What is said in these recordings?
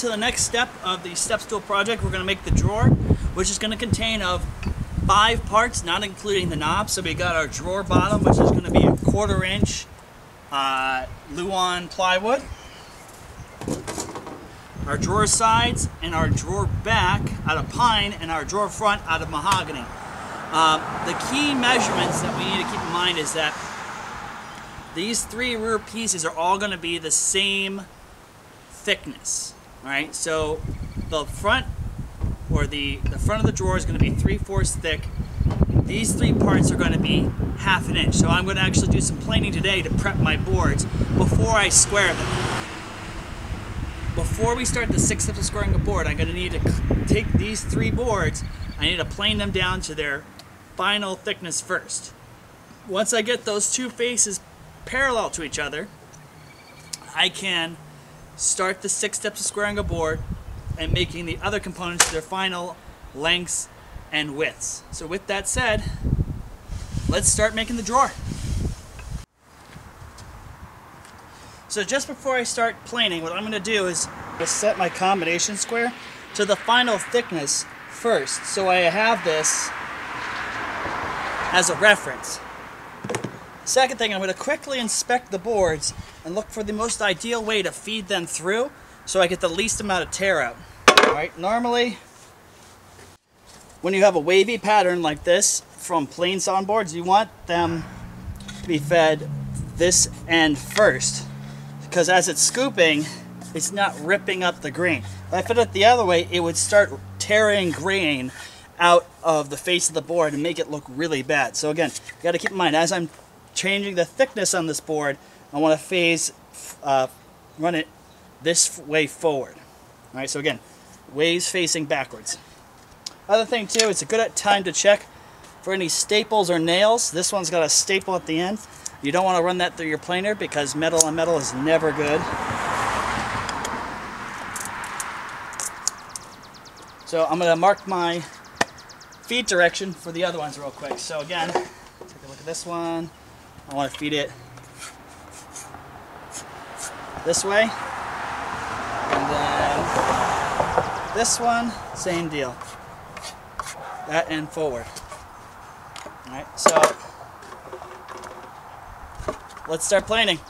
to the next step of the step stool project. We're going to make the drawer, which is going to contain of 5 parts, not including the knob. So we got our drawer bottom, which is going to be a 1/4 inch Luan plywood, our drawer sides and our drawer back out of pine, and our drawer front out of mahogany. The key measurements that we need to keep in mind is that these 3 rear pieces are all going to be the same thickness. All right, so the front, or the front of the drawer is going to be 3/4 thick. These 3 parts are going to be 1/2 inch. So I'm going to actually do some planing today to prep my boards before I square them. Before we start the 6 steps of squaring a board, I'm going to need to take these 3 boards. I need to plane them down to their final thickness first. Once I get those 2 faces parallel to each other, I can start the 6 steps of squaring a board and making the other components their final lengths and widths. So with that said, let's start making the drawer. So just before I start planing, what I'm going to do is set my combination square to the final thickness first, so I have this as a reference. Second thing, I'm going to quickly inspect the boards and look for the most ideal way to feed them through so I get the least amount of tear out. Alright, normally when you have a wavy pattern like this from plain sawn boards, you want them to be fed this end first, because as it's scooping, it's not ripping up the grain. If I fed it the other way, it would start tearing grain out of the face of the board and make it look really bad. So again, you got to keep in mind, as I'm changing the thickness on this board, I want to run it this way forward. All right, so again, waves facing backwards. Other thing too, it's a good time to check for any staples or nails. This one's got a staple at the end. You don't want to run that through your planer because metal on metal is never good. So I'm going to mark my feed direction for the other ones real quick. So again, take a look at this one. I want to feed it this way, and then this one, same deal, that end forward. Alright, so let's start planing.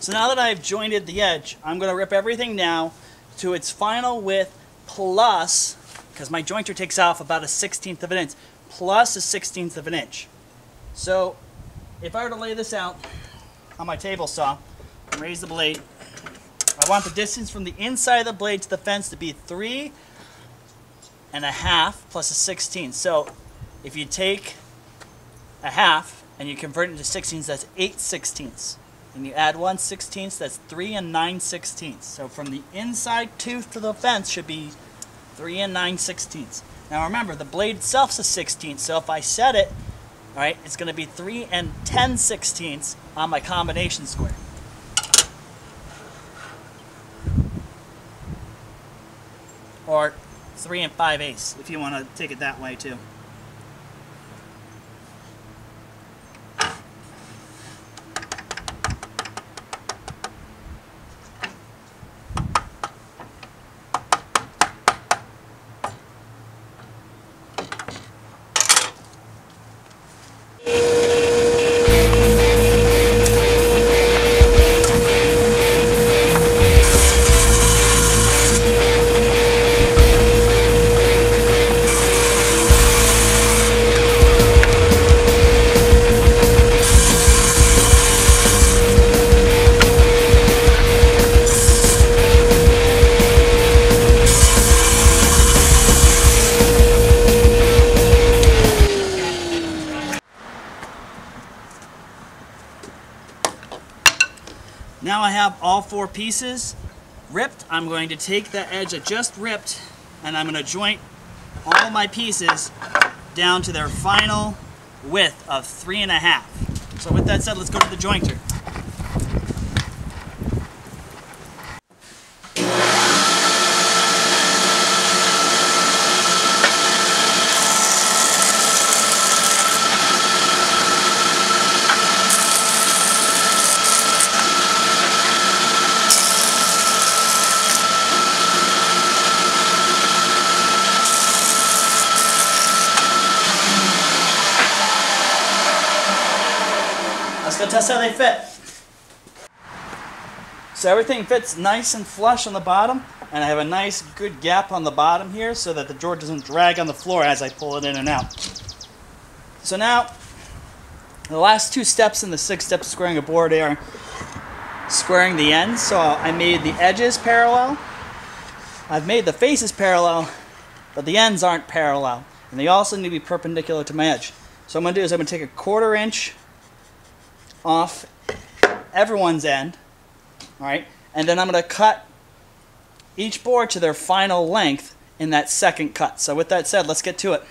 So now that I've jointed the edge, I'm going to rip everything now to its final width plus, because my jointer takes off about a 1/16 of an inch, plus a 1/16 of an inch. So if I were to lay this out on my table saw and raise the blade, I want the distance from the inside of the blade to the fence to be 3.5 plus a 1/16. So if you take a half and you convert it into 16ths, that's 8/16. and you add 1/16, that's 3 9/16. So from the inside tooth to the fence should be 3 9/16. Now remember, the blade itself is a 16th, so if I set it, all right, it's going to be 3 10/16 on my combination square. Or 3 5/8 if you want to take it that way too. Now I have all 4 pieces ripped. I'm going to take the edge I just ripped and I'm going to joint all my pieces down to their final width of 3 1/2. So with that said, let's go to the jointer. Let's go test how they fit. So everything fits nice and flush on the bottom, and I have a nice good gap on the bottom here so that the drawer doesn't drag on the floor as I pull it in and out. So now, the last 2 steps in the 6-step squaring a board are squaring the ends. So I made the edges parallel, I've made the faces parallel, but the ends aren't parallel, and they also need to be perpendicular to my edge. So what I'm going to do is I'm going to take a 1/4 inch off everyone's end, all right, and then I'm going to cut each board to their final length in that second cut. So with that said, let's get to it.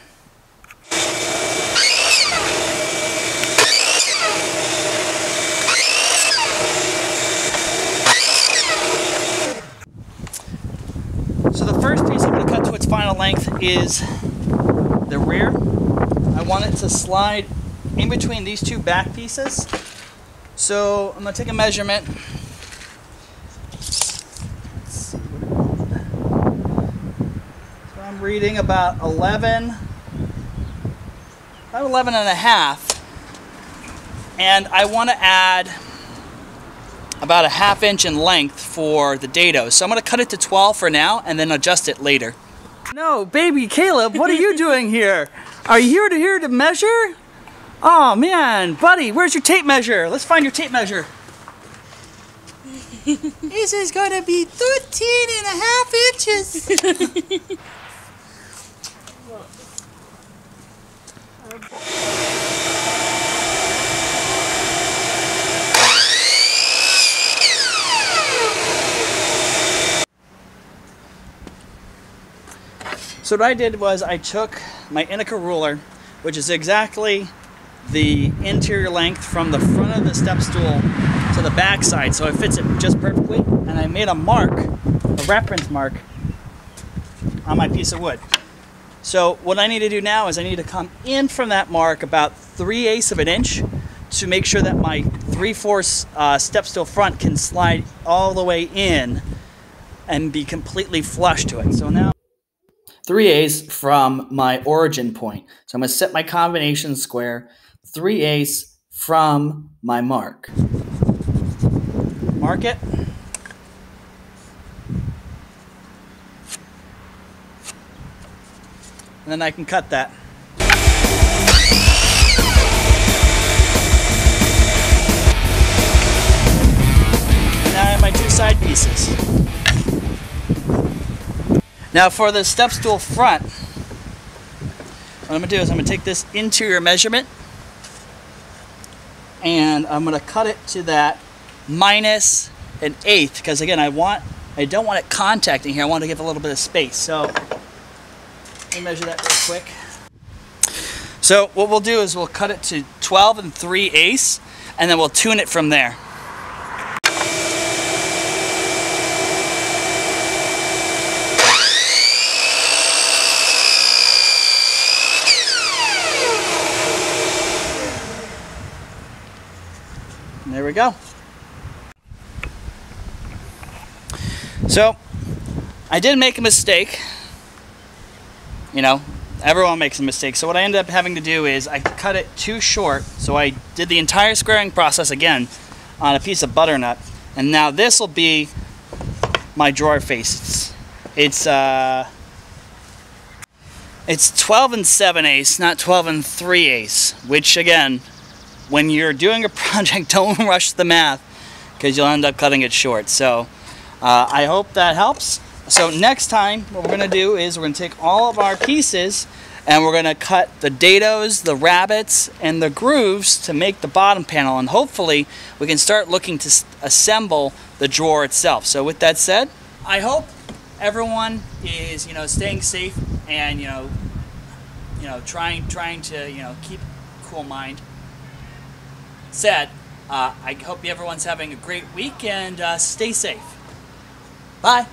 So the first piece I'm going to cut to its final length is the rear. I want it to slide in between these 2 back pieces. So I'm going to take a measurement. Let's see so I'm reading about 11 1/2, and I want to add about a 1/2 inch in length for the dado. So I'm going to cut it to 12 for now and then adjust it later. No, baby Caleb, what are you doing here? Are you here to measure? Oh man, buddy, where's your tape measure? Let's find your tape measure. This is gonna be 13 1/2 inches. So what I did was I took my Inica ruler, which is exactly the interior length from the front of the step stool to the back side, so it fits it just perfectly, and I made a mark, a reference mark, on my piece of wood. So what I need to do now is I need to come in from that mark about 3/8 of an inch to make sure that my 3/4 step stool front can slide all the way in and be completely flush to it. So now 3/8 from my origin point. So I'm going to set my combination square 3/8 from my mark. Mark it. And then I can cut that. And now I have my 2 side pieces. Now for the step stool front, what I'm going to do is I'm going to take this interior measurement and I'm going to cut it to that minus an eighth, because again, I don't want it contacting here. I want to give a little bit of space. So let me measure that real quick. So what we'll do is we'll cut it to 12 3/8, and then we'll tune it from there. And there we go. So I did make a mistake. You know, everyone makes a mistake. So what I ended up having to do is I cut it too short. So I did the entire squaring process again on a piece of butternut. And now this will be my drawer face. It's 12 7/8, not 12 3/8, which again, when you're doing a project, don't rush the math because you'll end up cutting it short. So I hope that helps. So next time, what we're going to do is we're going to take all of our pieces and we're going to cut the dados, the rabbets, and the grooves to make the bottom panel. And hopefully we can start looking to assemble the drawer itself. So with that said, I hope everyone is, staying safe and, trying to, keep a cool mind. Said, I hope everyone's having a great week and stay safe. Bye.